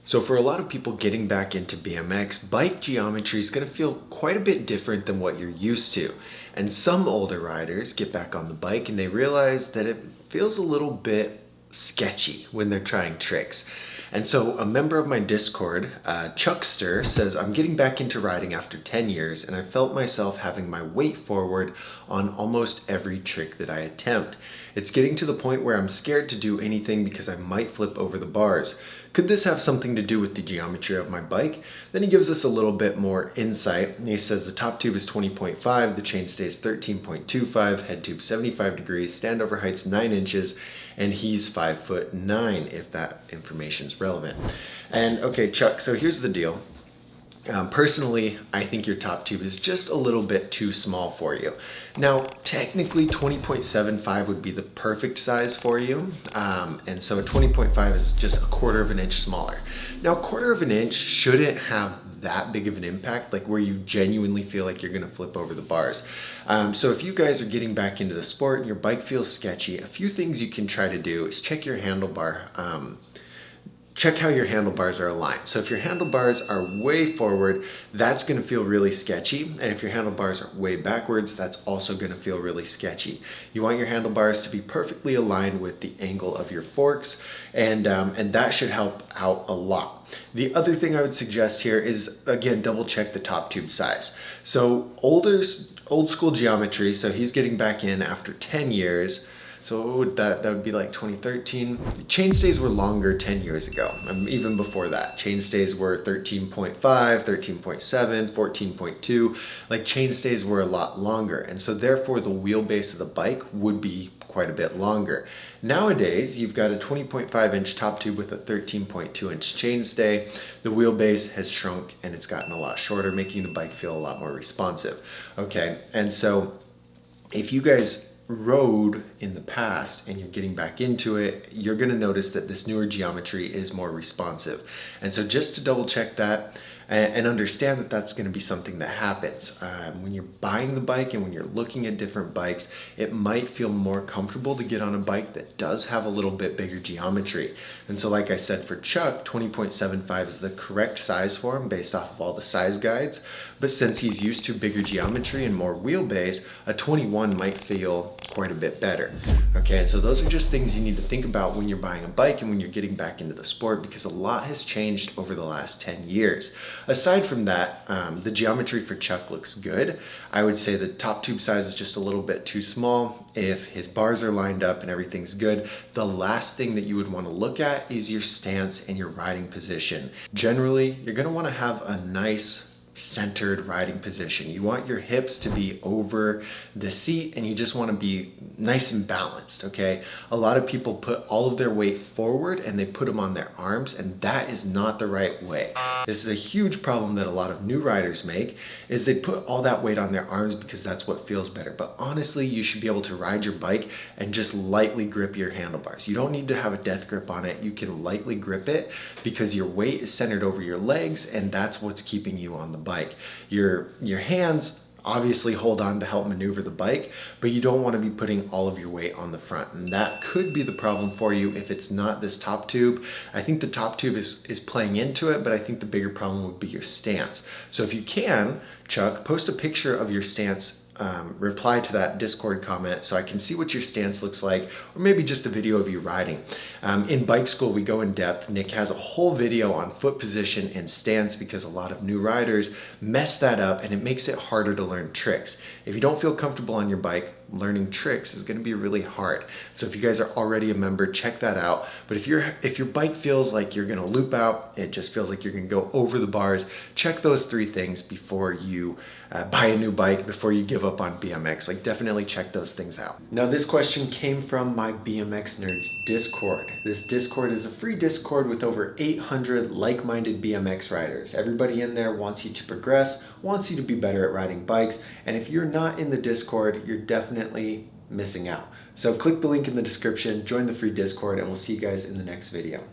So for a lot of people getting back into BMX, bike geometry is going to feel quite a bit different than what you're used to. And some older riders get back on the bike and they realize that it feels a little bit sketchy when they're trying tricks. And so a member of my Discord, Chuckster, says, I'm getting back into riding after 10 years and I felt myself having my weight forward on almost every trick that I attempt. It's getting to the point where I'm scared to do anything because I might flip over the bars. Could this have something to do with the geometry of my bike? Then he gives us a little bit more insight. He says the top tube is 20.5, the chainstay is 13.25, head tube 75 degrees, standover height's 9 inches, and he's 5'9", if that information is relevant. And okay, Chuck, so here's the deal. Personally, I think your top tube is just a little bit too small for you. Now, technically 20.75 would be the perfect size for you. And so a 20.5 is just a quarter of an inch smaller. Now, a quarter of an inch shouldn't have that big of an impact, like where you genuinely feel like you're gonna flip over the bars. So if you guys are getting back into the sport and your bike feels sketchy, a few things you can try to do is check your handlebar. Check how your handlebars are aligned. So if your handlebars are way forward, that's gonna feel really sketchy. And if your handlebars are way backwards, that's also gonna feel really sketchy. You want your handlebars to be perfectly aligned with the angle of your forks, and that should help out a lot. The other thing I would suggest here is, again, double check the top tube size. So old school geometry, so he's getting back in after 10 years. So what would that would be like 2013. Chainstays were longer 10 years ago, even before that. Chainstays were 13.5, 13.7, 14.2. Like chainstays were a lot longer. And so therefore the wheelbase of the bike would be quite a bit longer. Nowadays, you've got a 20.5 inch top tube with a 13.2 inch chainstay. The wheelbase has shrunk and it's gotten a lot shorter, making the bike feel a lot more responsive. Okay, and so if you guys rode in the past and you're getting back into it, you're going to notice that this newer geometry is more responsive. And so just to double check that and understand that that's going to be something that happens. When you're buying the bike and when you're looking at different bikes, it might feel more comfortable to get on a bike that does have a little bit bigger geometry. And so like I said, for Chuck, 20.75 is the correct size for him based off of all the size guides. But since he's used to bigger geometry and more wheelbase, a 21 might feel quite a bit better. Okay, and so those are just things you need to think about when you're buying a bike and when you're getting back into the sport, because a lot has changed over the last 10 years. Aside from that, the geometry for Chuck looks good. I would say the top tube size is just a little bit too small. If his bars are lined up and everything's good, the last thing that you would want to look at is your stance and your riding position. Generally, you're going to want to have a nice centered riding position. You want your hips to be over the seat and you just want to be nice and balanced, okay? A lot of people put all of their weight forward and they put them on their arms, and that is not the right way. This is a huge problem that a lot of new riders make, is they put all that weight on their arms because that's what feels better. But honestly, you should be able to ride your bike and just lightly grip your handlebars. You don't need to have a death grip on it. You can lightly grip it because your weight is centered over your legs, and that's what's keeping you on the bike. Your hands obviously hold on to help maneuver the bike, but you don't want to be putting all of your weight on the front, and that could be the problem for you if it's not this top tube. I think the top tube is playing into it, but I think the bigger problem would be your stance. So if you can, Chuck, post a picture of your stance, reply to that Discord comment so I can see what your stance looks like, or maybe just a video of you riding. In bike school, we go in depth. Nick has a whole video on foot position and stance because a lot of new riders mess that up and it makes it harder to learn tricks. If you don't feel comfortable on your bike, learning tricks is going to be really hard. So if you guys are already a member, check that out. But if your bike feels like you're going to loop out, it just feels like you're going to go over the bars, check those 3 things before you buy a new bike, before you give up on BMX. Like, definitely check those things out. Now, this question came from my BMX Nerds Discord. This Discord is a free Discord with over 800 like-minded BMX riders. Everybody in there wants you to progress, wants you to be better at riding bikes, and if you're not in the Discord, you're definitely missing out. So click the link in the description, join the free Discord, and we'll see you guys in the next video.